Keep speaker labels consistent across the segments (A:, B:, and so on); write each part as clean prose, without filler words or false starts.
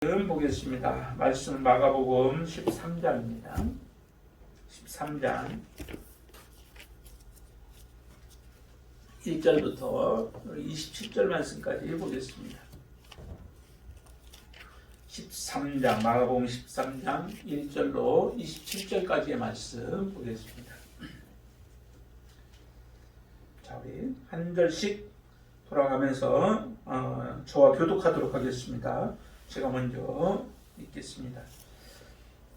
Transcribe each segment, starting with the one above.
A: 지금 보겠습니다. 말씀 마가복음 13장입니다. 13장 1절부터 27절 말씀까지 보겠습니다. 13장 마가복음 13장 1절로 27절까지의 말씀 보겠습니다. 자, 우리 한 절씩 돌아가면서 저와 교독하도록 하겠습니다. 제가 먼저 읽겠습니다.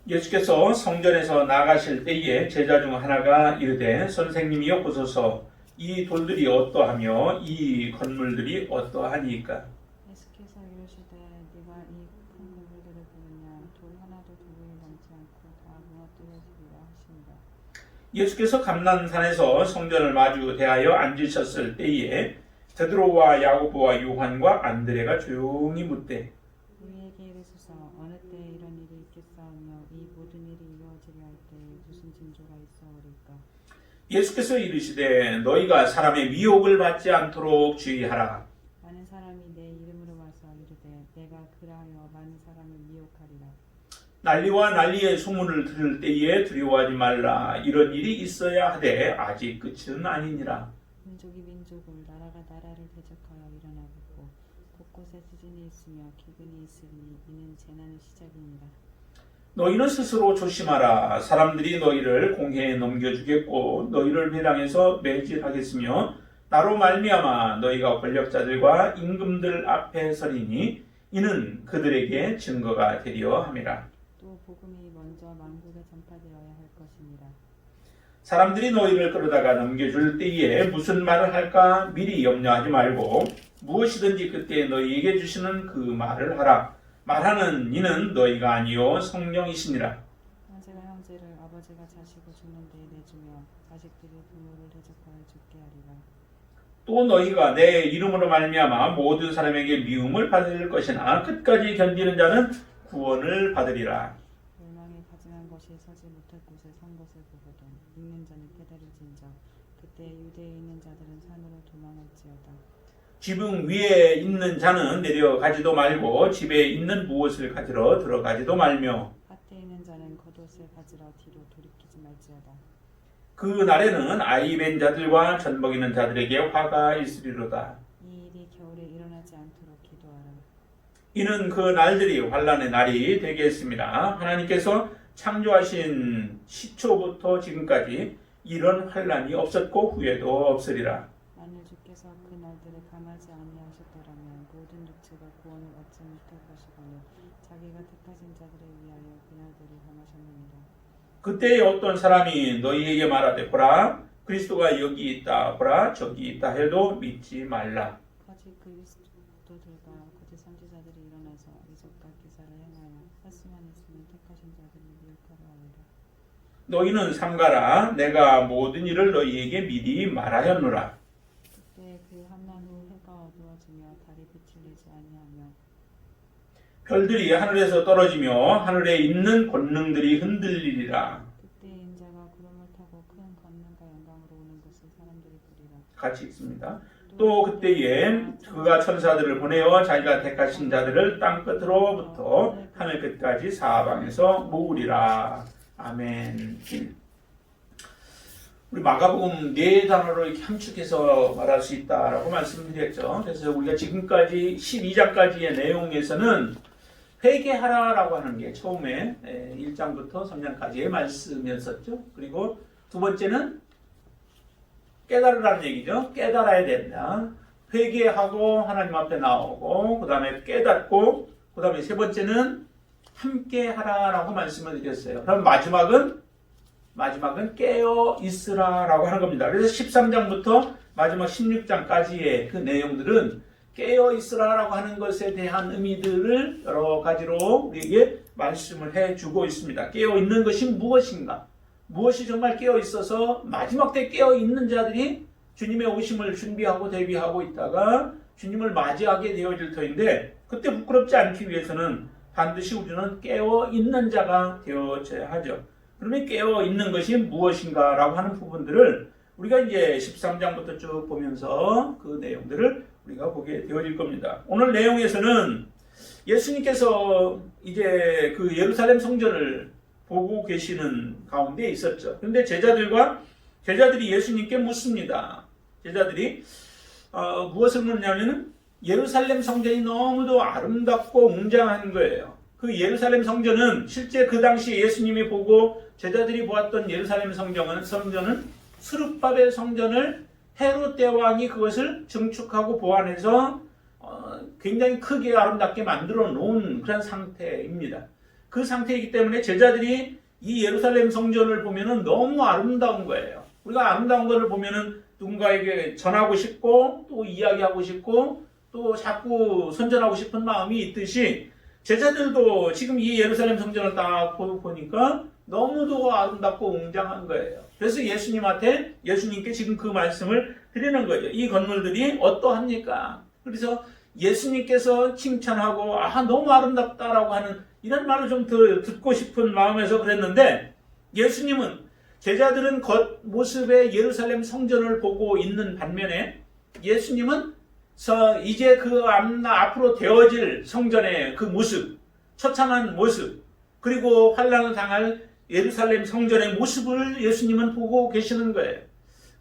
A: 예수께서 성전에서 나가실 때에 제자 중 하나가 이르되 선생님이여 보소서 이 돌들이 어떠하며 이 건물들이 어떠하니까.
B: 예수께서 이르시되 네가 이 큰 건물들을 보느냐 돌 하나도 도무히 남지 않고 다 무너뜨려지리라 하시니라.
A: 예수께서 감난산에서 성전을 마주 대하여 앉으셨을 때에 베드로와 야고보와 요한과 안드레가 조용히 묻되
B: 우리에게 이르소서 어느 때 이런 일이 있겠사오며 이 모든 일이 이루어지려 할 때에 무슨 징조가 있어오리까.
A: 예수께서 이르시되 너희가 사람의 미혹을 받지 않도록 주의하라.
B: 많은 사람이 내 이름으로 와서 이르되 내가 그라하여 많은 사람을 미혹하리라.
A: 난리와 난리의 소문을 들을 때에 두려워하지 말라. 이런 일이 있어야 하되 아직 끝은 아니니라.
B: 민족이 민족을 나라가 나라를 대적하여 일어나고 곳곳에 지진이 있으며 기근이 있으니 이는 재난의 시작이니라.
A: 너희는 스스로 조심하라. 사람들이 너희를 공회에 넘겨주겠고 너희를 회당에서 매질하겠으며 나로 말미암아 너희가 권력자들과 임금들 앞에 서리니 이는 그들에게 증거가 되려 함이라.
B: 또 복음이 먼저 만국에 전파되어야 할 것이니라.
A: 사람들이 너희를 끌어다가 넘겨줄 때에 무슨 말을 할까 미리 염려하지 말고 무엇이든지 그때 너희에게 주시는 그 말을 하라. 말하는 이는 너희가 아니요 성령이시니라.
B: 형제가 형제를 아버지가 자식을 죽는 데에 내주며 자식들이 부모를 대적하여 죽게 하리라.
A: 또 너희가 내 이름으로 말미암아 모든 사람에게 미움을 받을 것이나 끝까지 견디는 자는 구원을 받으리라.
B: 멸망에 가증한 것이 서지 못할 곳에 선 것을 보거든 읽는 자는 깨달을진저 그때 유대에 있는 자들은 산으로 도망할지어다.
A: 지붕 위에 있는 자는 내려가지도 말고 집에 있는 무엇을 가지러 들어가지도 말며
B: 밭에 있는 자는 겉옷을 가지러 뒤로 돌이키지 말지어다.
A: 그 날에는 아이 뵌 자들과 젖 먹이는 자들에게 화가 있으리로다.
B: 이 일이 겨울에 일어나지 않도록 기도하라.
A: 이는 그 날들이 환난의 날이 되겠습니다. 하나님께서 창조하신 시초부터 지금까지 이런 환난이 없었고 후에도 없으리라.
B: 만일 주께서 그 날들을 감하지 아니하셨더라면 모든 육체가 구원을 얻지 못할 것이거늘 자기가 택하신 자들을 위하여 그 날들을 감하셨느니라.
A: 그때에 어떤 사람이 너희에게 말하되 보라 그리스도가 여기 있다 보라 저기 있다 해도 믿지 말라.
B: 거짓 그리스도들과 거짓 선지자들이 일어나서 이적과 기사를 행하여 할 수만 있으면 택하신 자들을 미혹하려 하리라.
A: 너희는 삼가라 내가 모든 일을 너희에게 미리 말하였노라.
B: 그때 그 한난 후 해가 어두워지며 달이 빛을 내지 아니하며
A: 별들이 하늘에서 떨어지며 하늘에 있는 권능들이 흔들리리라.
B: 그때 인자가 구름을 타고 큰 권능과 영광으로 오는 것을 사람들이 보리라.
A: 같이 읽습니다. 또 그때에 그가 천사들을 보내어 자기가 택하신 자들을 땅 끝으로부터 하늘 끝까지 사방에서 모으리라. 아멘. 우리 마가복음 네 단어로 이렇게 함축해서 말할 수 있다라고 말씀드렸죠. 그래서 우리가 지금까지 12장까지의 내용에서는 회개하라라고 하는 게 처음에 1장부터 3장까지의 말씀이었었죠. 그리고 두 번째는 깨달으라는 얘기죠. 깨달아야 된다. 회개하고 하나님 앞에 나오고 그 다음에 깨닫고 그 다음에 세 번째는 함께 하라라고 말씀을 드렸어요. 그럼 마지막은 깨어 있으라라고 하는 겁니다. 그래서 13장부터 마지막 16장까지의 그 내용들은 깨어 있으라라고 하는 것에 대한 의미들을 여러 가지로 우리에게 말씀을 해주고 있습니다. 깨어 있는 것이 무엇인가? 무엇이 정말 깨어 있어서 마지막 때 깨어 있는 자들이 주님의 오심을 준비하고 대비하고 있다가 주님을 맞이하게 되어질 터인데 그때 부끄럽지 않기 위해서는 반드시 우리는 깨어 있는 자가 되어져야 하죠. 그러면 깨어 있는 것이 무엇인가라고 하는 부분들을 우리가 이제 13장부터 쭉 보면서 그 내용들을 우리가 보게 되어질 겁니다. 오늘 내용에서는 예수님께서 이제 그 예루살렘 성전을 보고 계시는 가운데 있었죠. 그런데 제자들이 예수님께 묻습니다. 제자들이 무엇을 묻냐면은 예루살렘 성전이 너무도 아름답고 웅장한 거예요. 그 예루살렘 성전은 실제 그 당시 예수님이 보고 제자들이 보았던 예루살렘 성전은 스룹바벨 성전을 헤롯 대왕이 그것을 증축하고 보완해서 굉장히 크게 아름답게 만들어 놓은 그런 상태입니다. 그 상태이기 때문에 제자들이 이 예루살렘 성전을 보면은 너무 아름다운 거예요. 우리가 아름다운 것을 보면은 누군가에게 전하고 싶고 또 이야기하고 싶고 또 자꾸 선전하고 싶은 마음이 있듯이 제자들도 지금 이 예루살렘 성전을 딱 보니까 너무도 아름답고 웅장한 거예요. 그래서 예수님께 지금 그 말씀을 드리는 거죠. 이 건물들이 어떠합니까? 그래서 예수님께서 칭찬하고 너무 아름답다라고 하는 이런 말을 좀 더 듣고 싶은 마음에서 그랬는데 예수님은 제자들은 겉모습의 예루살렘 성전을 보고 있는 반면에 예수님은 이제 그 앞으로 되어질 성전의 그 모습, 처참한 모습, 그리고 환난을 당할 예루살렘 성전의 모습을 예수님은 보고 계시는 거예요.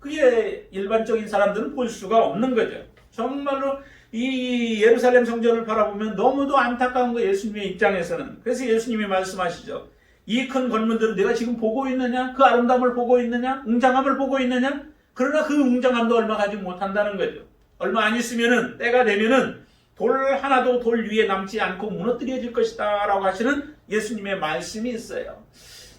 A: 그게 일반적인 사람들은 볼 수가 없는 거죠. 정말로 이 예루살렘 성전을 바라보면 너무도 안타까운 거예요. 예수님의 입장에서는. 그래서 예수님이 말씀하시죠. 이 큰 건물들을 내가 지금 보고 있느냐? 그 아름다움을 보고 있느냐? 웅장함을 보고 있느냐? 그러나 그 웅장함도 얼마 가지 못한다는 거죠. 얼마 안 있으면은 때가 되면은 돌 하나도 돌 위에 남지 않고 무너뜨려질 것이다 라고 하시는 예수님의 말씀이 있어요.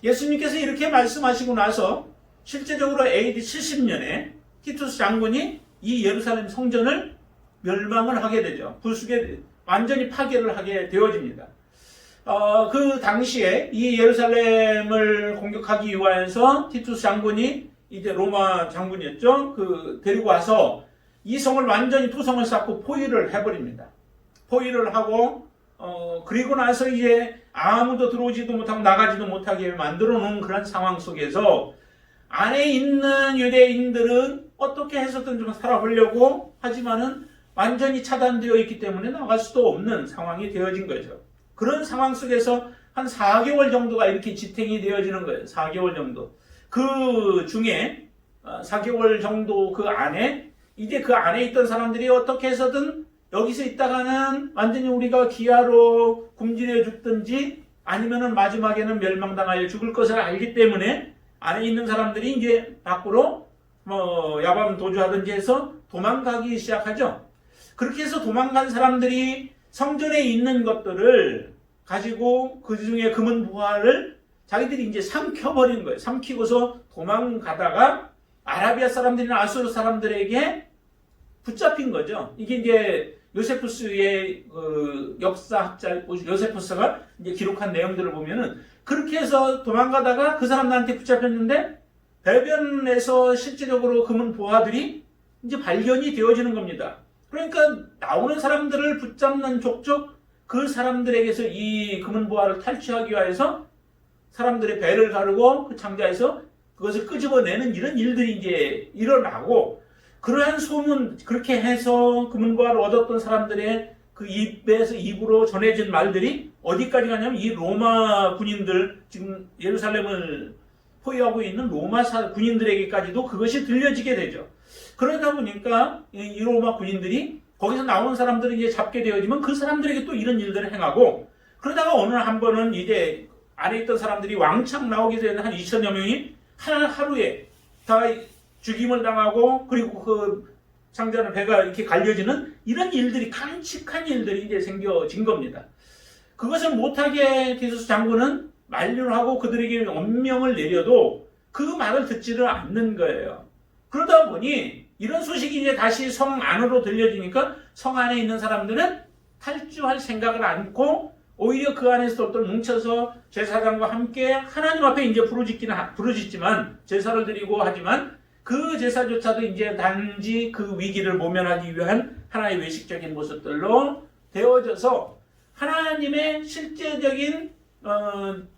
A: 예수님께서 이렇게 말씀하시고 나서 실제적으로 AD 70년에 티투스 장군이 이 예루살렘 성전을 멸망을 하게 되죠. 완전히 파괴를 하게 되어집니다. 그 당시에 이 예루살렘을 공격하기 위해서 티투스 장군이 이제 로마 장군이었죠. 데리고 와서 이 성을 완전히 투성을 쌓고 포위를 해버립니다. 포위를 하고 그리고 나서 이제 아무도 들어오지도 못하고 나가지도 못하게 만들어 놓은 그런 상황 속에서 안에 있는 유대인들은 어떻게 해서든 좀 살아보려고 하지만은 완전히 차단되어 있기 때문에 나갈 수도 없는 상황이 되어진 거죠. 그런 상황 속에서 한 4개월 정도가 이렇게 지탱이 되어지는 거예요. 4개월 정도. 그 중에 4개월 정도 그 안에 이제 그 안에 있던 사람들이 어떻게 해서든 여기서 있다가는 완전히 우리가 기아로 굶주려 죽든지 아니면은 마지막에는 멸망당하여 죽을 것을 알기 때문에 안에 있는 사람들이 이제 밖으로 야밤 도주하든지 해서 도망가기 시작하죠. 그렇게 해서 도망간 사람들이 성전에 있는 것들을 가지고 그 중에 금은 부화를 자기들이 이제 삼켜버린 거예요. 삼키고서 도망가다가 아라비아 사람들이나 아수르 사람들에게 붙잡힌 거죠. 이게 이제 요세푸스의 역사학자 요세푸스가 이제 기록한 내용들을 보면은 그렇게 해서 도망가다가 그 사람들한테 붙잡혔는데 배변에서 실질적으로 금은 보화들이 이제 발견이 되어지는 겁니다. 그러니까 나오는 사람들을 붙잡는 족족 그 사람들에게서 이 금은 보화를 탈취하기 위해서 사람들의 배를 가르고 그 창자에서 그것을 끄집어내는 이런 일들이 이제 일어나고 그러한 소문, 그렇게 해서 금은보화를 얻었던 사람들의 그 입으로 전해진 말들이 어디까지 가냐면 이 로마 군인들, 지금 예루살렘을 포위하고 있는 로마 군인들에게까지도 그것이 들려지게 되죠. 그러다 보니까 이 로마 군인들이 거기서 나오는 사람들을 이제 잡게 되어지면 그 사람들에게 또 이런 일들을 행하고 그러다가 어느 한 번은 이제 안에 있던 사람들이 왕창 나오게 되는 한 2천여 명이 하루에 다 죽임을 당하고 그리고 그 창자는 배가 이렇게 갈려지는 이런 일들이 깜찍한 일들이 이제 생겨진 겁니다. 그것을 못하게 티투스 장군은 만류를 하고 그들에게 엄명을 내려도 그 말을 듣지를 않는 거예요. 그러다 보니 이런 소식이 이제 다시 성 안으로 들려지니까 성 안에 있는 사람들은 탈주할 생각을 않고 오히려 그 안에서 또 뭉쳐서 제사장과 함께 하나님 앞에 이제 부르짖지만 제사를 드리고 하지만 그 제사조차도 이제 단지 그 위기를 모면하기 위한 하나의 외식적인 모습들로 되어져서 하나님의 실제적인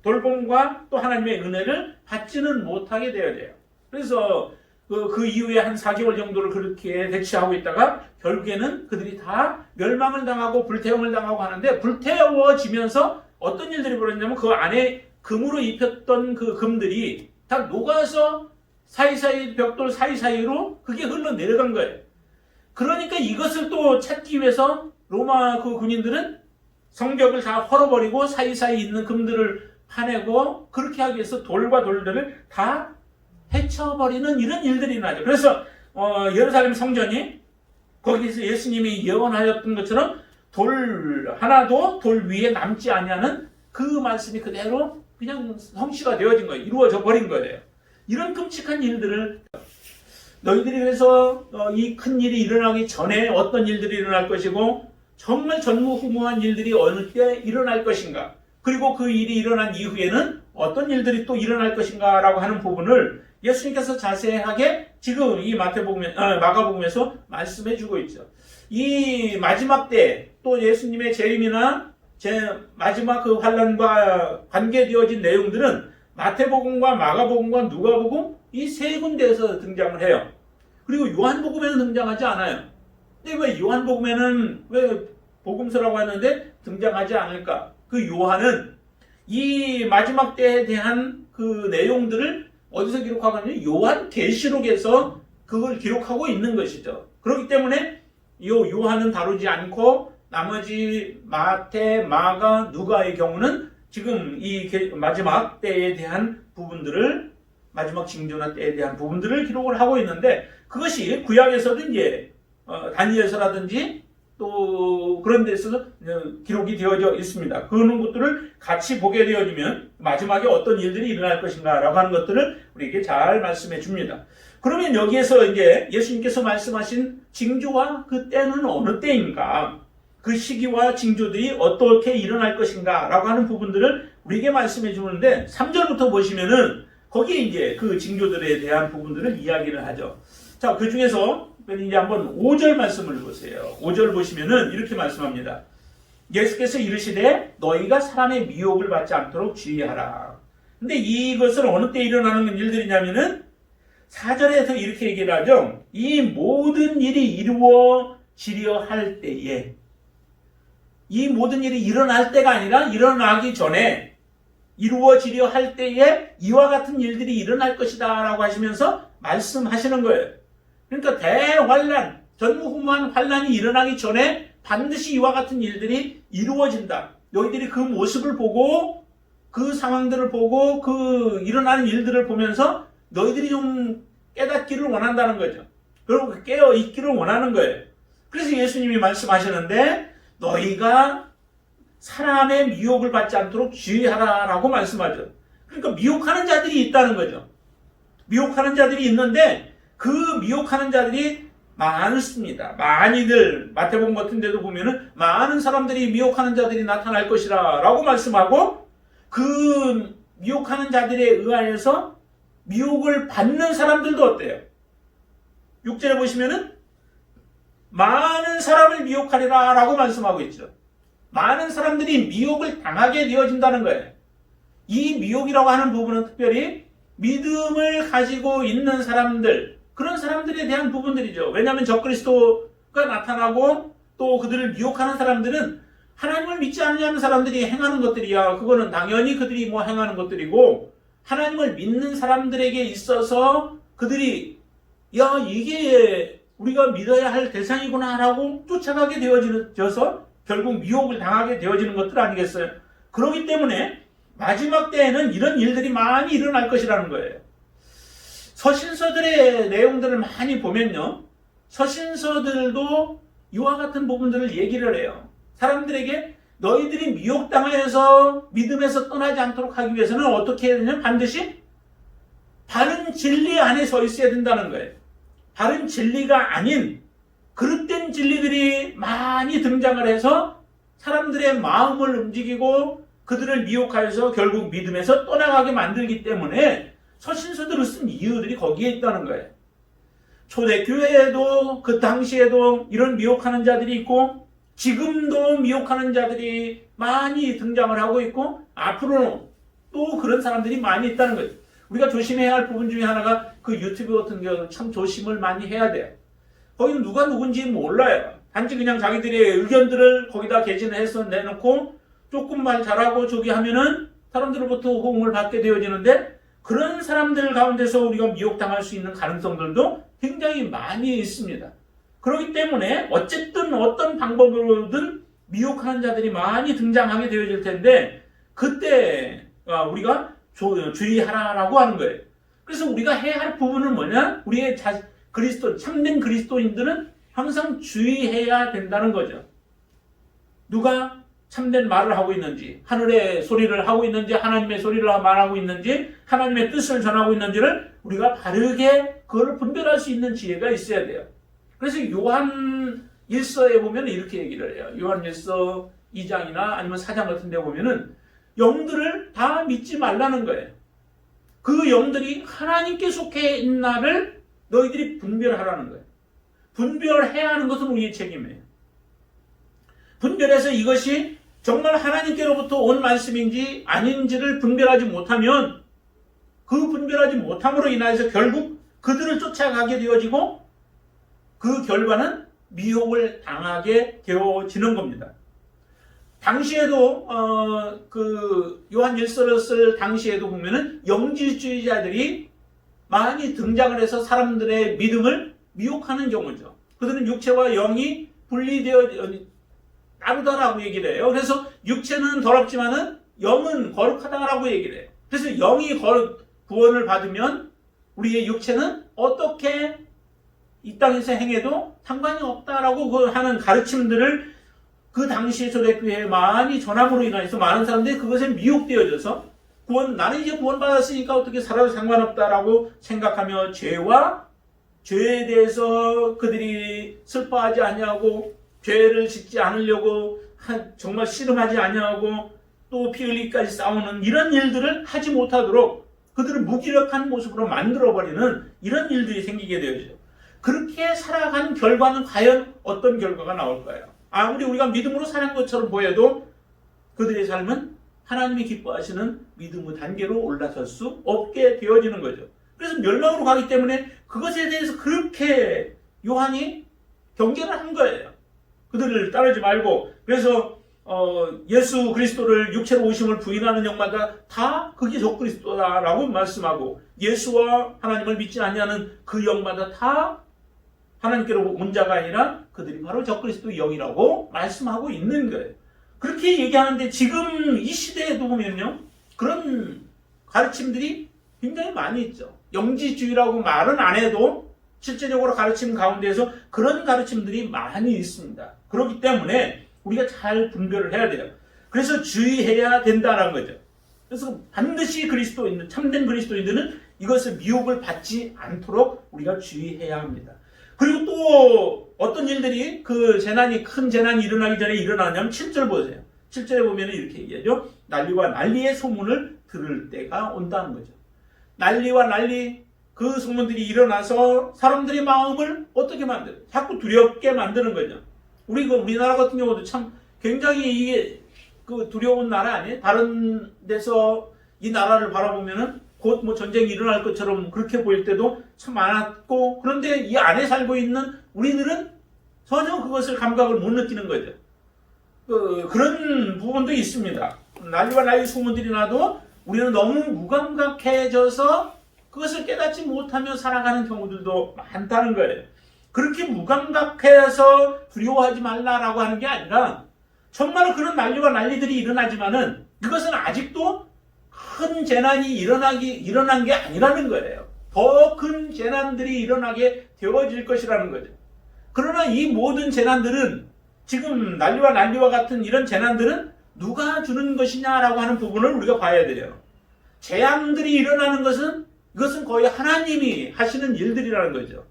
A: 돌봄과 또 하나님의 은혜를 받지는 못하게 되어져요. 그래서 그 이후에 한 4개월 정도를 그렇게 대치하고 있다가 결국에는 그들이 다 멸망을 당하고 불태움을 당하고 하는데, 불태워지면서 어떤 일들이 벌어졌냐면 그 안에 금으로 입혔던 그 금들이 다 녹아서 사이사이 벽돌 사이사이로 그게 흘러내려간 거예요. 그러니까 이것을 또 찾기 위해서 로마 그 군인들은 성벽을 다 헐어버리고 사이사이 있는 금들을 파내고 그렇게 하기 위해서 돌과 돌들을 다 해쳐버리는 이런 일들이 일어나죠. 그래서 예루살렘 성전이 거기서 예수님이 예언하였던 것처럼 돌 하나도 돌 위에 남지 아니하는 그 말씀이 그대로 그냥 성취가 되어진 거예요. 이루어져 버린 거예요. 이런 끔찍한 일들을 너희들이 그래서 이 큰 일이 일어나기 전에 어떤 일들이 일어날 것이고 정말 전무후무한 일들이 어느 때 일어날 것인가, 그리고 그 일이 일어난 이후에는 어떤 일들이 또 일어날 것인가 라고 하는 부분을 예수님께서 자세하게 지금 이 마가복음에서 말씀해 주고 있죠. 이 마지막 때 또 예수님의 재림이나 마지막 그 환란과 관계되어진 내용들은 마태복음과 마가복음과 누가복음 이 세 군데에서 등장을 해요. 그리고 요한복음에는 등장하지 않아요. 근데 왜 요한복음에는 왜 복음서라고 하는데 등장하지 않을까? 그 요한은 이 마지막 때에 대한 그 내용들을 어디서 기록하고 있냐면 요한계시록에서 그걸 기록하고 있는 것이죠. 그렇기 때문에 요한은 다루지 않고 나머지 마태, 마가, 누가의 경우는 지금 이 마지막 때에 대한 부분들을, 마지막 징조나 때에 대한 부분들을 기록을 하고 있는데, 그것이 구약에서도 이제 다니엘서라든지 또 그런 데서 기록이 되어져 있습니다. 그런 것들을 같이 보게 되어지면 마지막에 어떤 일들이 일어날 것인가 라고 하는 것들을 우리에게 잘 말씀해 줍니다. 그러면 여기에서 이제 예수님께서 말씀하신 징조와 그 때는 어느 때인가, 그 시기와 징조들이 어떻게 일어날 것인가 라고 하는 부분들을 우리에게 말씀해 주는데, 3절부터 보시면은 거기에 이제 그 징조들에 대한 부분들을 이야기를 하죠. 자, 그 중에서 이제 한번 5절 말씀을 보세요. 5절 보시면은 이렇게 말씀합니다. 예수께서 이르시되 너희가 사람의 미혹을 받지 않도록 주의하라. 근데 이것은 어느 때 일어나는 일들이냐면은 4절에서 이렇게 얘기를 하죠. 이 모든 일이 이루어지려 할 때에, 이 모든 일이 일어날 때가 아니라 일어나기 전에, 이루어지려 할 때에 이와 같은 일들이 일어날 것이다 라고 하시면서 말씀하시는 거예요. 그러니까 대환란, 전무후무한 환란이 일어나기 전에 반드시 이와 같은 일들이 이루어진다. 너희들이 그 모습을 보고, 그 상황들을 보고, 그 일어나는 일들을 보면서 너희들이 좀 깨닫기를 원한다는 거죠. 그리고 깨어 있기를 원하는 거예요. 그래서 예수님이 말씀하시는데 너희가 사람의 미혹을 받지 않도록 주의하라라고 말씀하죠. 그러니까 미혹하는 자들이 있다는 거죠. 미혹하는 자들이 있는데 그 미혹하는 자들이 많습니다. 많이들 마태복음 같은 데도 보면은 많은 사람들이 미혹하는 자들이 나타날 것이라 라고 말씀하고, 그 미혹하는 자들에 의하여서 미혹을 받는 사람들도 어때요? 6절에 보시면은 많은 사람을 미혹하리라 라고 말씀하고 있죠. 많은 사람들이 미혹을 당하게 되어진다는 거예요. 이 미혹이라고 하는 부분은 특별히 믿음을 가지고 있는 사람들, 그런 사람들에 대한 부분들이죠. 왜냐하면 적그리스도가 나타나고 또 그들을 미혹하는 사람들은 하나님을 믿지 않는 사람들이 행하는 것들이야. 그거는 당연히 그들이 뭐 행하는 것들이고, 하나님을 믿는 사람들에게 있어서 그들이 야, 이게 우리가 믿어야 할 대상이구나 라고 쫓아가게 되어져서 결국 미혹을 당하게 되어지는 것들 아니겠어요? 그렇기 때문에 마지막 때에는 이런 일들이 많이 일어날 것이라는 거예요. 서신서들의 내용들을 많이 보면요, 서신서들도 이와 같은 부분들을 얘기를 해요. 사람들에게 너희들이 미혹당하여서 믿음에서 떠나지 않도록 하기 위해서는 어떻게 해야 되냐면 반드시 바른 진리 안에 서 있어야 된다는 거예요. 바른 진리가 아닌 그릇된 진리들이 많이 등장을 해서 사람들의 마음을 움직이고 그들을 미혹하여서 결국 믿음에서 떠나가게 만들기 때문에 서신서들을 쓴 이유들이 거기에 있다는 거예요. 초대교회에도 그 당시에도 이런 미혹하는 자들이 있고, 지금도 미혹하는 자들이 많이 등장을 하고 있고, 앞으로는 또 그런 사람들이 많이 있다는 거예요. 우리가 조심해야 할 부분 중에 하나가 그 유튜브 같은 경우는 참 조심을 많이 해야 돼요. 거기는 누가 누군지 몰라요. 단지 그냥 자기들의 의견들을 거기다 게재해서 내놓고 조금만 잘하고 저기 하면은 사람들로부터 호응을 받게 되어지는데, 그런 사람들 가운데서 우리가 미혹당할 수 있는 가능성들도 굉장히 많이 있습니다. 그렇기 때문에 어쨌든 어떤 방법으로든 미혹하는 자들이 많이 등장하게 되어질 텐데, 그때 우리가 주의하라라고 하는 거예요. 그래서 우리가 해야 할 부분은 뭐냐? 우리의 참된 그리스도인들은 항상 주의해야 된다는 거죠. 누가 참된 말을 하고 있는지, 하늘의 소리를 하고 있는지, 하나님의 소리를 말하고 있는지, 하나님의 뜻을 전하고 있는지를 우리가 바르게 그걸 분별할 수 있는 지혜가 있어야 돼요. 그래서 요한 1서에 보면 이렇게 얘기를 해요. 요한 1서 2장이나 아니면 4장 같은 데 보면은 영들을 다 믿지 말라는 거예요. 그 영들이 하나님께 속해 있나를 너희들이 분별하라는 거예요. 분별해야 하는 것은 우리의 책임이에요. 분별해서 이것이 정말 하나님께로부터 온 말씀인지 아닌지를 분별하지 못하면, 그 분별하지 못함으로 인하여서 결국 그들을 쫓아가게 되어지고 그 결과는 미혹을 당하게 되어지는 겁니다. 당시에도 그 요한 1서를 쓸 당시에도 보면은 영지주의자들이 많이 등장을 해서 사람들의 믿음을 미혹하는 경우죠. 그들은 육체와 영이 분리되어 다르다라고 얘기를 해요. 그래서 육체는 더럽지만은 영은 거룩하다라고 얘기를 해요. 그래서 영이 구원을 받으면 우리의 육체는 어떻게 이 땅에서 행해도 상관이 없다라고 하는 가르침들을 그 당시에 초대교회에 많이 전함으로 인해서 많은 사람들이 그것에 미혹되어져서 나는 이제 구원받았으니까 어떻게 살아도 상관없다라고 생각하며 죄에 대해서 그들이 슬퍼하지 아니하고 죄를 짓지 않으려고 정말 씨름하지 아니하고 또 피 흘리기까지 싸우는 이런 일들을 하지 못하도록 그들을 무기력한 모습으로 만들어버리는 이런 일들이 생기게 되어지죠. 그렇게 살아간 결과는 과연 어떤 결과가 나올까요? 아무리 우리가 믿음으로 사는 것처럼 보여도 그들의 삶은 하나님이 기뻐하시는 믿음의 단계로 올라설 수 없게 되어지는 거죠. 그래서 멸망으로 가기 때문에 그것에 대해서 그렇게 요한이 경계를 한 거예요. 그들을 따르지 말고. 그래서 예수 그리스도를 육체로 오심을 부인하는 영마다 다 그게 적그리스도다라고 말씀하고, 예수와 하나님을 믿지 아니하는 그 영마다 다 하나님께로 온 자가 아니라 그들이 바로 적그리스도 영이라고 말씀하고 있는 거예요. 그렇게 얘기하는데 지금 이 시대에도 보면요, 그런 가르침들이 굉장히 많이 있죠. 영지주의라고 말은 안 해도 실제적으로 가르침 가운데에서 그런 가르침들이 많이 있습니다. 그렇기 때문에 우리가 잘 분별을 해야 돼요. 그래서 주의해야 된다는 거죠. 그래서 반드시 그리스도인들, 참된 그리스도인들은 이것을 미혹을 받지 않도록 우리가 주의해야 합니다. 그리고 또 어떤 일들이 큰 재난이 일어나기 전에 일어나냐면 7절 보세요. 7절에 보면 이렇게 얘기하죠. 난리와 난리의 소문을 들을 때가 온다는 거죠. 난리와 난리, 그 소문들이 일어나서 사람들의 마음을 어떻게 만들어요? 자꾸 두렵게 만드는 거죠. 우리나라 같은 경우도 참 굉장히 이게 두려운 나라 아니에요? 다른 데서 이 나라를 바라보면은 곧 전쟁이 일어날 것처럼 그렇게 보일 때도 참 많았고, 그런데 이 안에 살고 있는 우리들은 전혀 그것을 감각을 못 느끼는 거죠. 그런 부분도 있습니다. 난리와 난리 소문들이 나도 우리는 너무 무감각해져서 그것을 깨닫지 못하며 살아가는 경우들도 많다는 거예요. 그렇게 무감각해서 두려워하지 말라라고 하는 게 아니라, 정말로 그런 난리와 난리들이 일어나지만은 이것은 아직도 큰 재난이 일어난 게 아니라는 거예요. 더 큰 재난들이 일어나게 되어질 것이라는 거죠. 그러나 이 모든 재난들은, 지금 난리와 같은 이런 재난들은 누가 주는 것이냐라고 하는 부분을 우리가 봐야 돼요. 재앙들이 일어나는 것은, 이것은 거의 하나님이 하시는 일들이라는 거죠.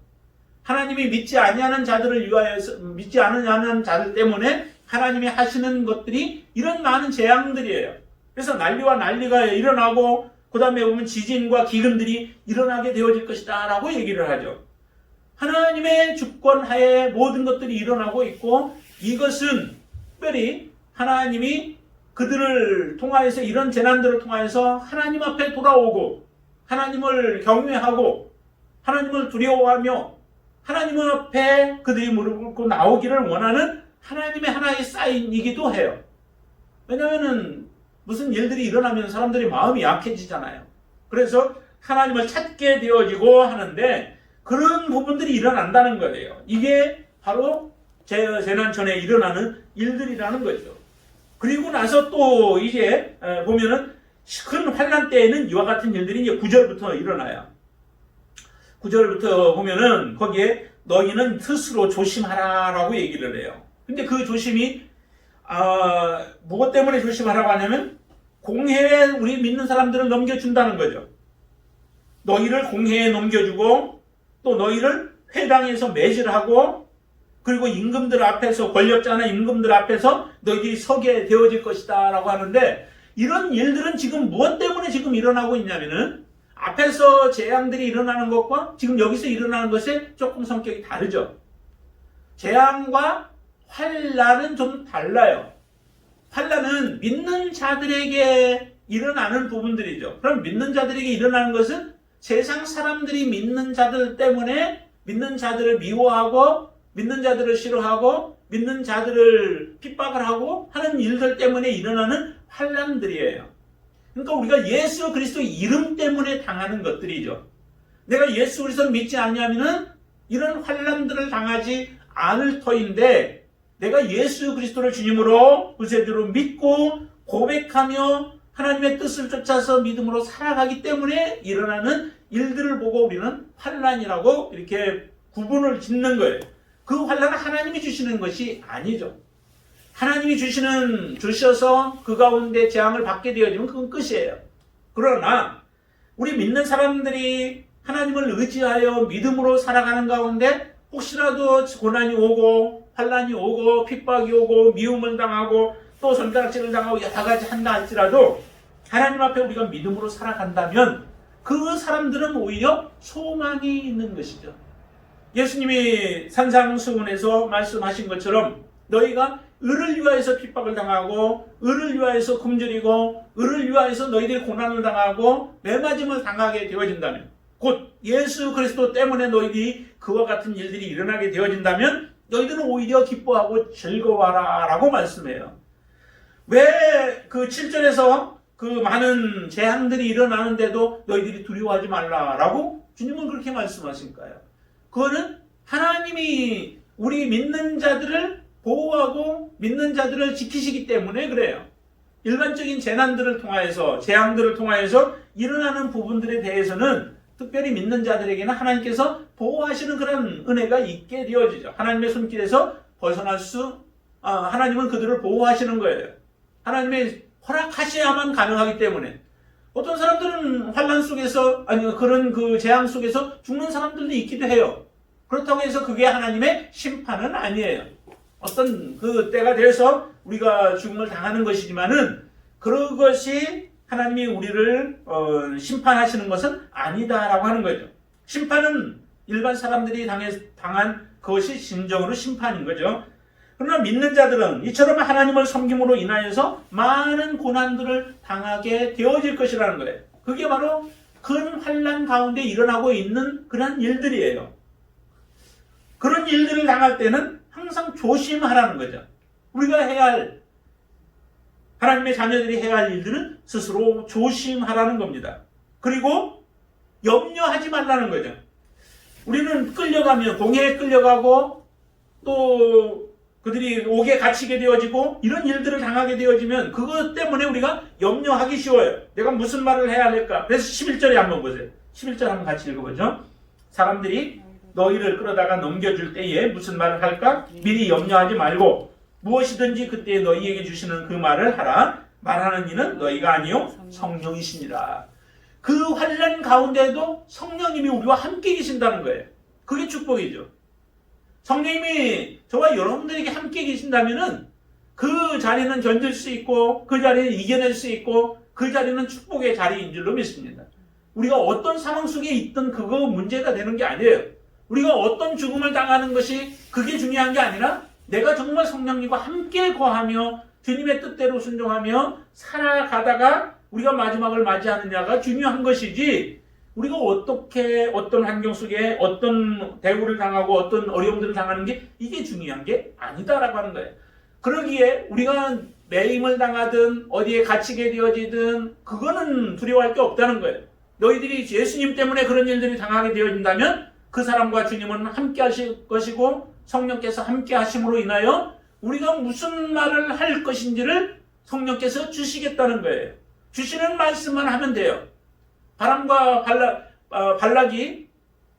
A: 하나님이 믿지 아니하는 자들을 위하여서, 믿지 않는 자들 때문에 하나님이 하시는 것들이 이런 많은 재앙들이에요. 그래서 난리와 난리가 일어나고, 그 다음에 보면 지진과 기근들이 일어나게 되어질 것이다 라고 얘기를 하죠. 하나님의 주권 하에 모든 것들이 일어나고 있고, 이것은 특별히 하나님이 그들을 통하여서, 이런 재난들을 통하여서 하나님 앞에 돌아오고, 하나님을 경외하고 하나님을 두려워하며 하나님 앞에 그들이 무릎 꿇고 나오기를 원하는 하나님의 하나의 사인이기도 해요. 왜냐하면 무슨 일들이 일어나면 사람들이 마음이 약해지잖아요. 그래서 하나님을 찾게 되어지고 하는데 그런 부분들이 일어난다는 거예요. 이게 바로 재난 전에 일어나는 일들이라는 거죠. 그리고 나서 또 이제 보면은 큰 환난 때에는 이와 같은 일들이 이제 9절부터 일어나요. 9절부터 보면은 거기에 너희는 스스로 조심하라라고 얘기를 해요. 근데 그 조심이 무엇 때문에 조심하라고 하냐면 공회에 우리 믿는 사람들을 넘겨준다는 거죠. 너희를 공회에 넘겨주고 또 너희를 회당에서 매질하고 그리고 임금들 앞에서 권력자나 임금들 앞에서 너희들이 서게 되어질 것이다 라고 하는데 이런 일들은 지금 무엇 때문에 지금 일어나고 있냐면은 앞에서 재앙들이 일어나는 것과 지금 여기서 일어나는 것에 조금 성격이 다르죠. 재앙과 환난은 좀 달라요. 환난은 믿는 자들에게 일어나는 부분들이죠. 그럼 믿는 자들에게 일어나는 것은 세상 사람들이 믿는 자들 때문에 믿는 자들을 미워하고 믿는 자들을 싫어하고 믿는 자들을 핍박을 하고 하는 일들 때문에 일어나는 환난들이에요. 그러니까 우리가 예수 그리스도의 이름 때문에 당하는 것들이죠. 내가 예수 그리스도를 믿지 않냐면은 이런 환난들을 당하지 않을 터인데 내가 예수 그리스도를 주님으로 구세주로 믿고 고백하며 하나님의 뜻을 쫓아서 믿음으로 살아가기 때문에 일어나는 일들을 보고 우리는 환난이라고 이렇게 구분을 짓는 거예요. 그 환난은 하나님이 주시는 것이 아니죠. 하나님이 주셔서 그 가운데 재앙을 받게 되어지면 그건 끝이에요. 그러나 우리 믿는 사람들이 하나님을 의지하여 믿음으로 살아가는 가운데 혹시라도 고난이 오고 환난이 오고 핍박이 오고 미움을 당하고 또 손가락질을 당하고 여러 가지 한다 할지라도 하나님 앞에 우리가 믿음으로 살아간다면 그 사람들은 오히려 소망이 있는 것이죠. 예수님이 산상수훈에서 말씀하신 것처럼 너희가 의를 위하여서 핍박을 당하고 의를 위하여서 굶주리고 의를 위하여서 너희들이 고난을 당하고 매맞음을 당하게 되어진다면 곧 예수 그리스도 때문에 너희들이 그와 같은 일들이 일어나게 되어진다면 너희들은 오히려 기뻐하고 즐거워하라 라고 말씀해요. 왜 그 7절에서 그 많은 재앙들이 일어나는데도 너희들이 두려워하지 말라라고 주님은 그렇게 말씀하실까요? 그거는 하나님이 우리 믿는 자들을 보호하고 믿는 자들을 지키시기 때문에 그래요. 일반적인 재난들을 통하여서 재앙들을 통하여서 일어나는 부분들에 대해서는 특별히 믿는 자들에게는 하나님께서 보호하시는 그런 은혜가 있게 되어지죠. 하나님의 손길에서 벗어날 하나님은 그들을 보호하시는 거예요. 하나님의 허락하셔야만 가능하기 때문에 어떤 사람들은 환난 속에서 그런 그 재앙 속에서 죽는 사람들도 있기도 해요. 그렇다고 해서 그게 하나님의 심판은 아니에요. 어떤 그 때가 돼서 우리가 죽음을 당하는 것이지만은 그것이 하나님이 우리를 심판하시는 것은 아니다라고 하는 거죠. 심판은 일반 사람들이 당한 그것이 진정으로 심판인 거죠. 그러나 믿는 자들은 이처럼 하나님을 섬김으로 인하여서 많은 고난들을 당하게 되어질 것이라는 거예요. 그게 바로 큰 환난 가운데 일어나고 있는 그런 일들이에요. 그런 일들을 당할 때는 항상 조심하라는 거죠. 우리가 해야 할 하나님의 자녀들이 해야 할 일들은 스스로 조심하라는 겁니다. 그리고 염려하지 말라는 거죠. 우리는 끌려가면 공회에 끌려가고 또 그들이 옥에 갇히게 되어지고 이런 일들을 당하게 되어지면 그것 때문에 우리가 염려하기 쉬워요. 내가 무슨 말을 해야 할까? 그래서 11절에 한번 보세요. 11절 한번 같이 읽어보죠. 사람들이 너희를 끌어다가 넘겨줄 때에 무슨 말을 할까? 미리 염려하지 말고 무엇이든지 그때 너희에게 주시는 그 말을 하라. 말하는 이는 너희가 아니요 성령이시니라. 그 환난 가운데도 성령님이 우리와 함께 계신다는 거예요. 그게 축복이죠. 성령님이 저와 여러분들에게 함께 계신다면은 그 자리는 견딜 수 있고 그 자리는 이겨낼 수 있고 그 자리는 축복의 자리인 줄로 믿습니다. 우리가 어떤 상황 속에 있든 그거 문제가 되는 게 아니에요. 우리가 어떤 죽음을 당하는 것이 그게 중요한 게 아니라 내가 정말 성령님과 함께 거하며 주님의 뜻대로 순종하며 살아가다가 우리가 마지막을 맞이하느냐가 중요한 것이지 우리가 어떻게 어떤 환경 속에 어떤 대우를 당하고 어떤 어려움들을 당하는 게 이게 중요한 게 아니다라고 하는 거예요. 그러기에 우리가 매임을 당하든 어디에 갇히게 되어지든 그거는 두려워할 게 없다는 거예요. 너희들이 예수님 때문에 그런 일들이 당하게 되어진다면 그 사람과 주님은 함께 하실 것이고 성령께서 함께 하심으로 인하여 우리가 무슨 말을 할 것인지를 성령께서 주시겠다는 거예요. 주시는 말씀만 하면 돼요. 바람과 발락이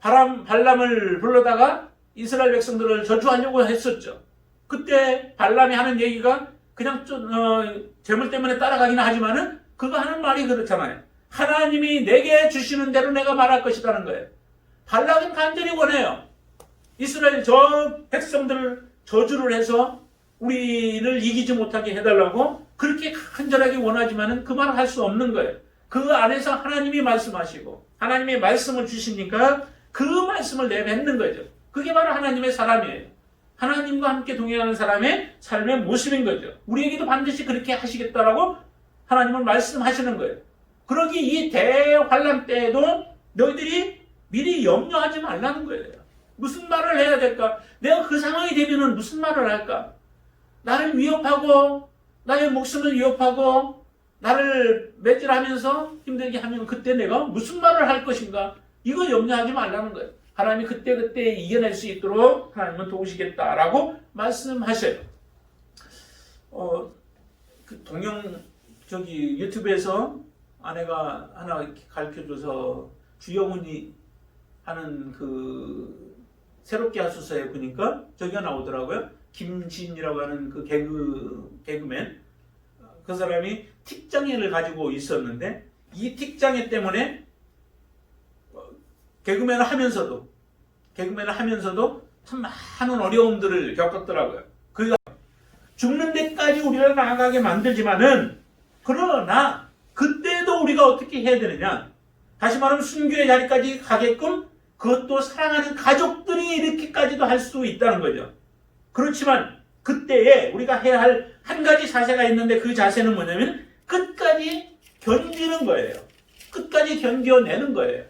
A: 발람을 불러다가 이스라엘 백성들을 저주하려고 했었죠. 그때 발람이 하는 얘기가 그냥 재물 때문에 따라가기는 하지만은 그가 하는 말이 그렇잖아요. 하나님이 내게 주시는 대로 내가 말할 것이라는 거예요. 발락은 간절히 원해요. 이스라엘 저 백성들을 저주를 해서 우리를 이기지 못하게 해달라고 그렇게 간절하게 원하지만은 그 말을 할 수 없는 거예요. 그 안에서 하나님이 말씀하시고 하나님의 말씀을 주시니까 그 말씀을 내뱉는 거죠. 그게 바로 하나님의 사람이에요. 하나님과 함께 동행하는 사람의 삶의 모습인 거죠. 우리에게도 반드시 그렇게 하시겠다라고 하나님은 말씀하시는 거예요. 그러기 이 대환란 때에도 너희들이 미리 염려하지 말라는 거예요. 무슨 말을 해야 될까? 내가 그 상황이 되면은 무슨 말을 할까? 나를 위협하고 나의 목숨을 위협하고 나를 매질하면서 힘들게 하면 그때 내가 무슨 말을 할 것인가? 이거 염려하지 말라는 거예요. 하나님이 그때그때 이겨낼 수 있도록 하나님은 도우시겠다라고 말씀하셔요. 유튜브에서 아내가 하나 가르쳐줘서 주영훈이 하는 그 새롭게 하소서에 보니까 저기가 나오더라고요. 김진이라고 하는 그 개그맨. 그 사람이 틱장애를 가지고 있었는데 이 틱장애 때문에 개그맨을 하면서도 참 많은 어려움들을 겪었더라고요. 그가 죽는 데까지 우리를 나아가게 만들지만은 그러나 그때도 우리가 어떻게 해야 되느냐? 다시 말하면 순교의 자리까지 가게끔 그것도 사랑하는 가족들이 이렇게까지도 할 수 있다는 거죠. 그렇지만 그때에 우리가 해야 할 한 가지 자세가 있는데 그 자세는 뭐냐면 끝까지 견디는 거예요. 끝까지 견뎌내는 거예요.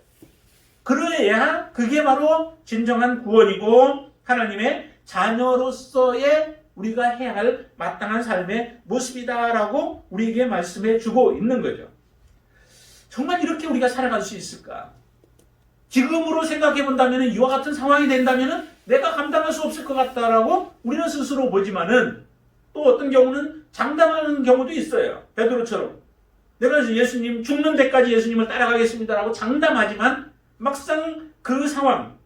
A: 그래야 그게 바로 진정한 구원이고 하나님의 자녀로서의 우리가 해야 할 마땅한 삶의 모습이다라고 우리에게 말씀해 주고 있는 거죠. 정말 이렇게 우리가 살아갈 수 있을까? 지금으로 생각해 본다면 이와 같은 상황이 된다면 내가 감당할 수 없을 것 같다라고 우리는 스스로 보지만은 또 어떤 경우는 장담하는 경우도 있어요. 베드로처럼 내가 예수님 죽는 데까지 예수님을 따라가겠습니다라고 장담하지만 막상 그 상황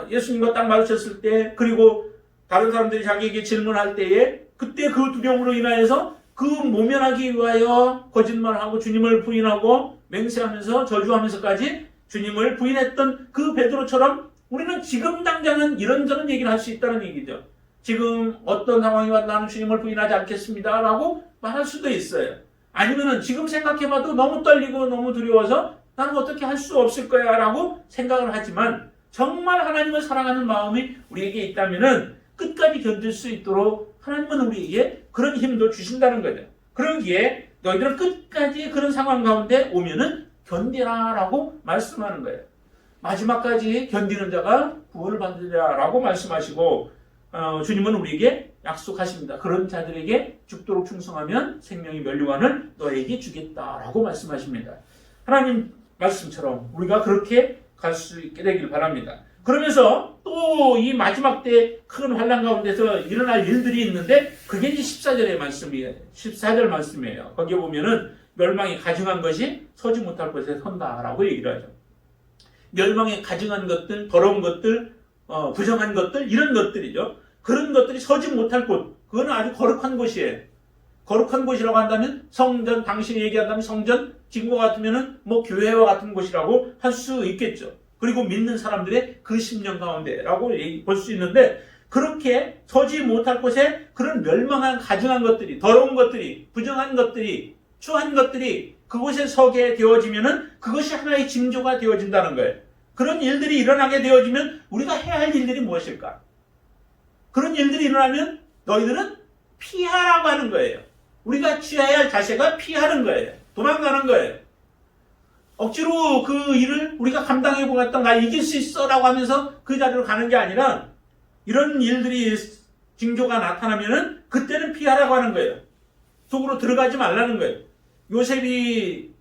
A: 예수님과 딱 마주쳤을 때 그리고 다른 사람들이 자기에게 질문할 때에 그때 그 두려움으로 인하여서 그 모면하기 위하여 거짓말하고 주님을 부인하고 맹세하면서 저주하면서까지 주님을 부인했던 그 베드로처럼 우리는 지금 당장은 이런저런 얘기를 할 수 있다는 얘기죠. 지금 어떤 상황이 와도 나는 주님을 부인하지 않겠습니다 라고 말할 수도 있어요. 아니면은 지금 생각해봐도 너무 떨리고 너무 두려워서 나는 어떻게 할 수 없을 거야 라고 생각을 하지만 정말 하나님을 사랑하는 마음이 우리에게 있다면은 끝까지 견딜 수 있도록 하나님은 우리에게 그런 힘도 주신다는 거죠. 그러기에 너희들은 끝까지 그런 상황 가운데 오면은 견디라라고 말씀하는 거예요. 마지막까지 견디는 자가 구원을 받으리라라고 말씀하시고 주님은 우리에게 약속하십니다. 그런 자들에게 죽도록 충성하면 생명의 면류관을 너에게 주겠다라고 말씀하십니다. 하나님 말씀처럼 우리가 그렇게 갈 수 있게 되길 바랍니다. 그러면서 또 이 마지막 때 큰 환난 가운데서 일어날 일들이 있는데 그게 이제 14절의 말씀이에요. 14절 말씀이에요. 거기에 보면은 멸망이 가증한 것이 서지 못할 곳에 선다라고 얘기를 하죠. 멸망에 가증한 것들, 더러운 것들, 부정한 것들 이런 것들이죠. 그런 것들이 서지 못할 곳, 그건 아주 거룩한 곳이에요. 거룩한 곳이라고 한다면 성전, 당신이 얘기한다면 성전, 지금과 같으면은 뭐 교회와 같은 곳이라고 할 수 있겠죠. 그리고 믿는 사람들의 그 심령 가운데라고 볼 수 있는데 그렇게 서지 못할 곳에 그런 멸망한 가증한 것들이, 더러운 것들이, 부정한 것들이, 추한 것들이 그곳에 서게 되어지면은 그것이 하나의 징조가 되어진다는 거예요. 그런 일들이 일어나게 되어지면 우리가 해야 할 일들이 무엇일까? 그런 일들이 일어나면 너희들은 피하라고 하는 거예요. 우리가 취해야 할 자세가 피하는 거예요. 도망가는 거예요. 억지로 그 일을 우리가 감당해 보겠다, 나 이길 수 있어 라고 하면서 그 자리로 가는 게 아니라 이런 일들이 징조가 나타나면은 그때는 피하라고 하는 거예요. 속으로 들어가지 말라는 거예요. 요셉이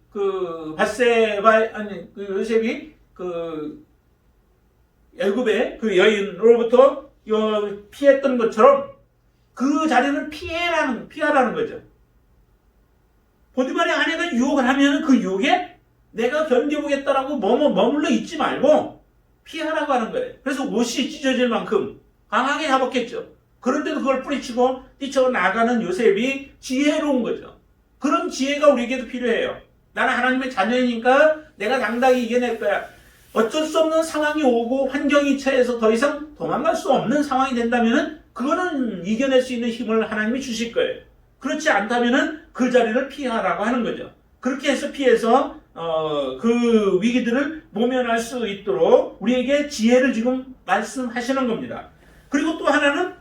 A: 요셉이 애굽의 그 여인으로부터 피했던 것처럼 그 자리는 피하라는 거죠. 보디발의 아내가 유혹을 하면 그 유혹에 내가 견뎌보겠다라고 머물러 있지 말고 피하라고 하는 거예요. 그래서 옷이 찢어질 만큼 강하게 잡았겠죠. 그런데도 그걸 뿌리치고 뛰쳐나가는 요셉이 지혜로운 거죠. 그런 지혜가 우리에게도 필요해요. 나는 하나님의 자녀이니까 내가 당당히 이겨낼 거야. 어쩔 수 없는 상황이 오고 환경이 처해서 더 이상 도망갈 수 없는 상황이 된다면 그거는 이겨낼 수 있는 힘을 하나님이 주실 거예요. 그렇지 않다면 그 자리를 피하라고 하는 거죠. 그렇게 해서 피해서 그 위기들을 모면할 수 있도록 우리에게 지혜를 지금 말씀하시는 겁니다. 그리고 또 하나는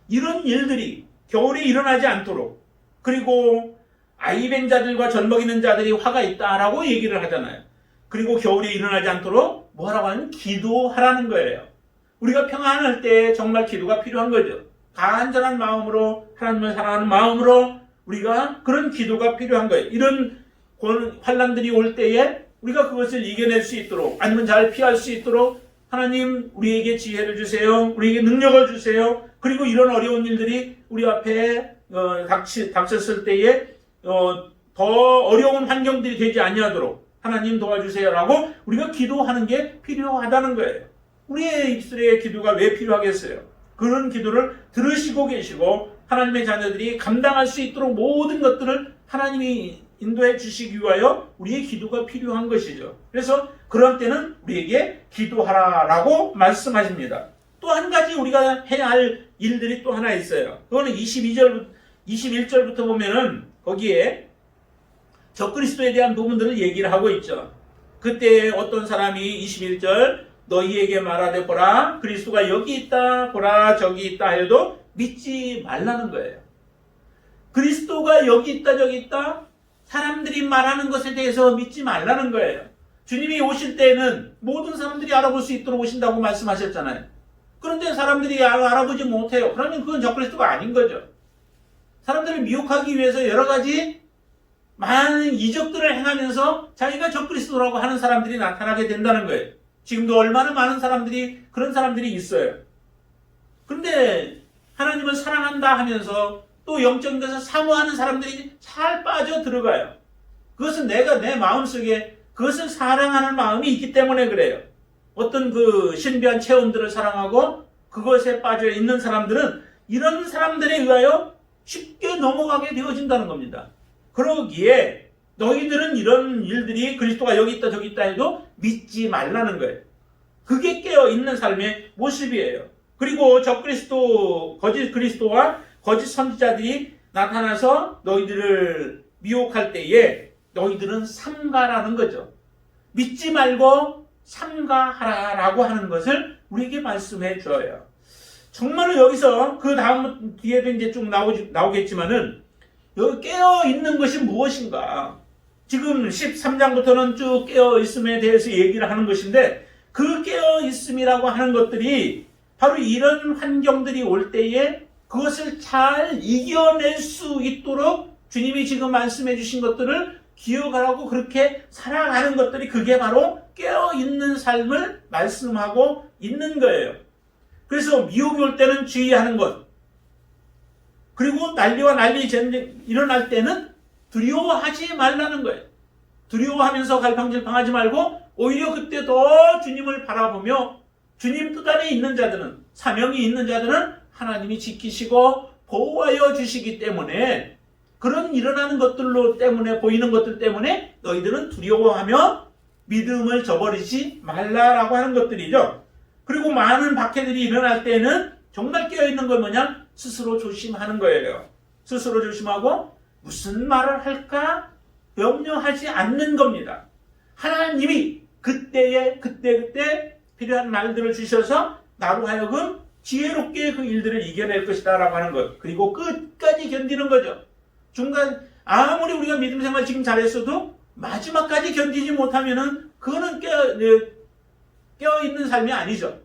A: 이런 일들이 겨울에 일어나지 않도록, 그리고 아이벤 자들과 젖 먹이는 자들이 화가 있다라고 얘기를 하잖아요. 그리고 겨울에 일어나지 않도록 뭐라고 하면 기도하라는 거예요. 우리가 평안할 때 정말 기도가 필요한 거죠. 간절한 마음으로, 하나님을 사랑하는 마음으로 우리가 그런 기도가 필요한 거예요. 이런 환난들이 올 때에 우리가 그것을 이겨낼 수 있도록, 아니면 잘 피할 수 있도록 하나님 우리에게 지혜를 주세요. 우리에게 능력을 주세요. 그리고 이런 어려운 일들이 우리 앞에 닥쳤을 때에 더 어려운 환경들이 되지 아니하도록 하나님 도와주세요라고 우리가 기도하는 게 필요하다는 거예요. 우리의 입술의 기도가 왜 필요하겠어요? 그런 기도를 들으시고 계시고 하나님의 자녀들이 감당할 수 있도록 모든 것들을 하나님이 인도해 주시기 위하여 우리의 기도가 필요한 것이죠. 그래서 그런 때는 우리에게 기도하라라고 말씀하십니다. 또 한 가지 우리가 해야 할 일들이 또 하나 있어요. 그거는 21절부터 보면은 거기에 적그리스도에 대한 부분들을 얘기를 하고 있죠. 그때 어떤 사람이 21절 너희에게 말하되 보라 그리스도가 여기 있다 보라 저기 있다 해도 믿지 말라는 거예요. 그리스도가 여기 있다 저기 있다 사람들이 말하는 것에 대해서 믿지 말라는 거예요. 주님이 오실 때에는 모든 사람들이 알아볼 수 있도록 오신다고 말씀하셨잖아요. 그런데 사람들이 알아보지 못해요. 그러면 그건 적그리스도가 아닌 거죠. 사람들을 미혹하기 위해서 여러 가지 많은 이적들을 행하면서 자기가 적그리스도라고 하는 사람들이 나타나게 된다는 거예요. 지금도 얼마나 많은 사람들이 그런 사람들이 있어요. 그런데 하나님을 사랑한다 하면서 또 영적인 것을 사모하는 사람들이 잘 빠져 들어가요. 그것은 내가 내 마음속에 그것을 사랑하는 마음이 있기 때문에 그래요. 어떤 그 신비한 체험들을 사랑하고 그것에 빠져 있는 사람들은 이런 사람들에 의하여 쉽게 넘어가게 되어진다는 겁니다. 그러기에 너희들은 이런 일들이 그리스도가 여기 있다 저기 있다 해도 믿지 말라는 거예요. 그게 깨어있는 삶의 모습이에요. 그리고 적그리스도, 거짓 그리스도와 거짓 선지자들이 나타나서 너희들을 미혹할 때에 너희들은 삼가라는 거죠. 믿지 말고 삼가하라라고 하는 것을 우리에게 말씀해 줘요. 정말로 여기서 그 다음 뒤에도 이제 쭉 나오겠지만은 여기 깨어있는 것이 무엇인가? 지금 13장부터는 쭉 깨어있음에 대해서 얘기를 하는 것인데 그 깨어있음이라고 하는 것들이 바로 이런 환경들이 올 때에 그것을 잘 이겨낼 수 있도록 주님이 지금 말씀해 주신 것들을 기억하라고 그렇게 살아가는 것들이 그게 바로 깨어있는 삶을 말씀하고 있는 거예요. 그래서 미혹이 올 때는 주의하는 것, 그리고 난리와 난리 전쟁 일어날 때는 두려워하지 말라는 거예요. 두려워하면서 갈팡질팡하지 말고 오히려 그때 더 주님을 바라보며 주님 뜻 안에 있는 자들은, 사명이 있는 자들은 하나님이 지키시고 보호하여 주시기 때문에 그런 일어나는 것들로 때문에 보이는 것들 때문에 너희들은 두려워하며 믿음을 저버리지 말라라고 하는 것들이죠. 그리고 많은 박해들이 일어날 때는 정말 깨어있는 건 뭐냐? 스스로 조심하는 거예요. 스스로 조심하고 무슨 말을 할까 염려하지 않는 겁니다. 하나님이 그때에 그때 필요한 말들을 주셔서 나로 하여금 지혜롭게 그 일들을 이겨낼 것이다 라고 하는 것. 그리고 끝까지 견디는 거죠. 중간 아무리 우리가 믿음 생활 지금 잘했어도 마지막까지 견디지 못하면은 그거는 깨어있는 삶이 아니죠.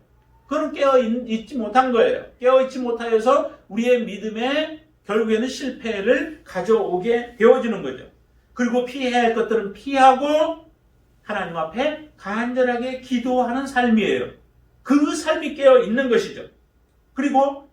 A: 그거는 깨어있지 못한 거예요. 깨어있지 못하여서 우리의 믿음에 결국에는 실패를 가져오게 되어지는 거죠. 그리고 피해야 할 것들은 피하고 하나님 앞에 간절하게 기도하는 삶이에요. 그 삶이 깨어있는 것이죠. 그리고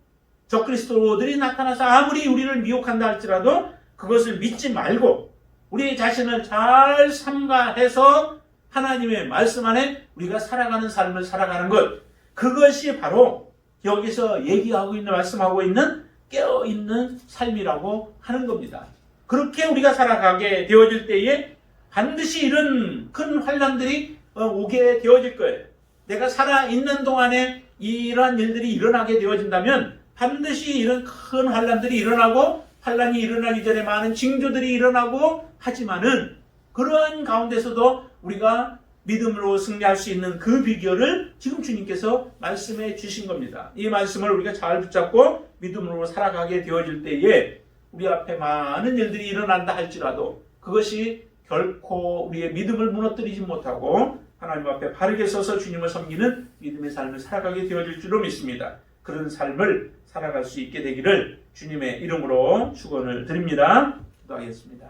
A: 적그리스도들이 나타나서 아무리 우리를 미혹한다 할지라도 그것을 믿지 말고 우리 자신을 잘 삼가해서 하나님의 말씀 안에 우리가 살아가는 삶을 살아가는 것, 그것이 바로 여기서 얘기하고 있는, 말씀하고 있는 깨어있는 삶이라고 하는 겁니다. 그렇게 우리가 살아가게 되어질 때에 반드시 이런 큰 환난들이 오게 되어질 거예요. 내가 살아있는 동안에 이러한 일들이 일어나게 되어진다면 반드시 이런 큰 환난들이 일어나고, 환난이 일어나기 전에 많은 징조들이 일어나고, 하지만은 그러한 가운데서도 우리가 믿음으로 승리할 수 있는 그 비결을 지금 주님께서 말씀해 주신 겁니다. 이 말씀을 우리가 잘 붙잡고 믿음으로 살아가게 되어질 때에 우리 앞에 많은 일들이 일어난다 할지라도 그것이 결코 우리의 믿음을 무너뜨리지 못하고 하나님 앞에 바르게 서서 주님을 섬기는 믿음의 삶을 살아가게 되어질 줄로 믿습니다. 그런 삶을 살아갈 수 있게 되기를 주님의 이름으로 축원을 드립니다. 기도하겠습니다.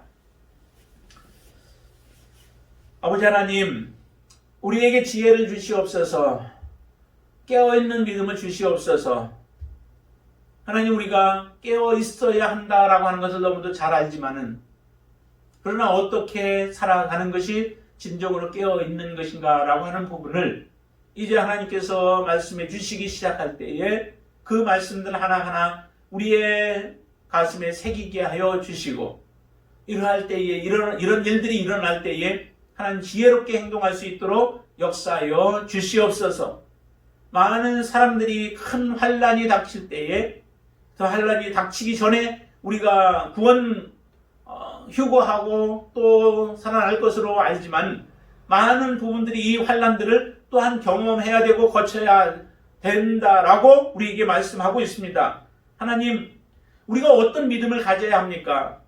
A: 아버지 하나님, 우리에게 지혜를 주시옵소서. 깨어있는 믿음을 주시옵소서. 하나님, 우리가 깨어있어야 한다라고 하는 것을 너무도 잘 알지만은, 그러나 어떻게 살아가는 것이 진정으로 깨어있는 것인가 라고 하는 부분을 이제 하나님께서 말씀해 주시기 시작할 때에 그 말씀들 하나하나 우리의 가슴에 새기게 하여 주시고, 이러할 때에 이런 일들이 일어날 때에 하나님 지혜롭게 행동할 수 있도록 역사하여 주시옵소서. 많은 사람들이 큰 환난이 닥칠 때에 그 환난이 닥치기 전에 우리가 구원 휴거하고 또 살아날 것으로 알지만 많은 부분들이 이 환난들을 또한 경험해야 되고 거쳐야 된다라고 우리에게 말씀하고 있습니다. 하나님, 우리가 어떤 믿음을 가져야 합니까?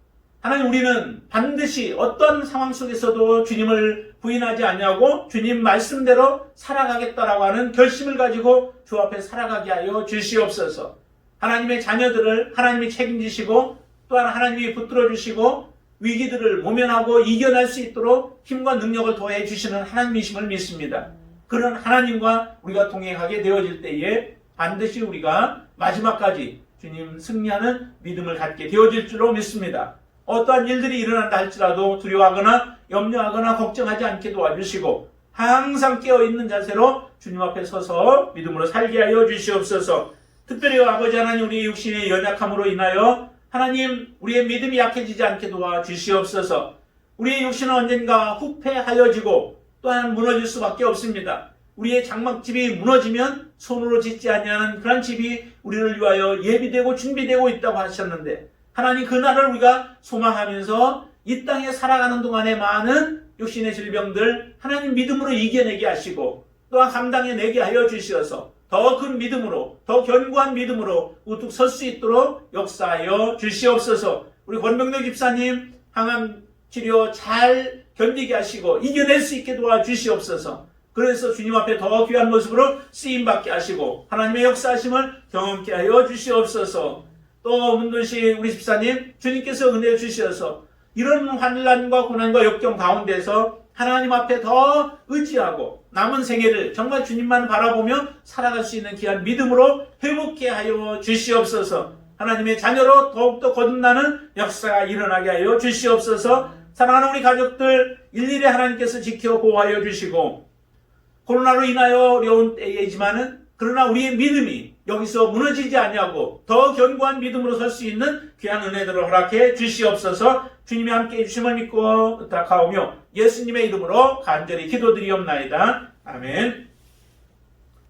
A: 하나님, 우리는 반드시 어떤 상황 속에서도 주님을 부인하지 아니하고 주님 말씀대로 살아가겠다라고 하는 결심을 가지고 주 앞에 살아가게 하여 주시옵소서. 하나님의 자녀들을 하나님이 책임지시고 또한 하나님이 붙들어 주시고 위기들을 모면하고 이겨낼 수 있도록 힘과 능력을 더해 주시는 하나님이심을 믿습니다. 그런 하나님과 우리가 동행하게 되어질 때에 반드시 우리가 마지막까지 주님 승리하는 믿음을 갖게 되어질 줄로 믿습니다. 어떠한 일들이 일어난다 할지라도 두려워하거나 염려하거나 걱정하지 않게 도와주시고 항상 깨어있는 자세로 주님 앞에 서서 믿음으로 살게 하여 주시옵소서. 특별히 아버지 하나님, 우리 육신의 연약함으로 인하여 하나님 우리의 믿음이 약해지지 않게 도와주시옵소서. 우리의 육신은 언젠가 후패하여지고 또한 무너질 수밖에 없습니다. 우리의 장막집이 무너지면 손으로 짓지 아니하는 그런 집이 우리를 위하여 예비되고 준비되고 있다고 하셨는데, 하나님 그날을 우리가 소망하면서 이 땅에 살아가는 동안에 많은 육신의 질병들 하나님 믿음으로 이겨내게 하시고 또한 감당해내게 하여 주시어서 더 큰 믿음으로, 더 견고한 믿음으로 우뚝 설 수 있도록 역사하여 주시옵소서. 우리 권병덕 집사님 항암 치료 잘 견디게 하시고 이겨낼 수 있게 도와주시옵소서. 그래서 주님 앞에 더 귀한 모습으로 쓰임받게 하시고 하나님의 역사하심을 경험케 하여 주시옵소서. 또 문도시 우리 집사님, 주님께서 은혜 주시어서 이런 환난과 고난과 역경 가운데서 하나님 앞에 더 의지하고 남은 생애를 정말 주님만 바라보며 살아갈 수 있는 귀한 믿음으로 회복케 하여 주시옵소서. 하나님의 자녀로 더욱더 거듭나는 역사가 일어나게 하여 주시옵소서. 사랑하는 우리 가족들 일일이 하나님께서 지켜 보호하여 주시고, 코로나로 인하여 어려운 때이지만은 그러나 우리의 믿음이 여기서 무너지지 아니하고 더 견고한 믿음으로 설 수 있는 귀한 은혜들을 허락해 주시옵소서. 주님이 함께 해주심을 믿고 의탁하오며 예수님의 이름으로 간절히 기도드리옵나이다. 아멘.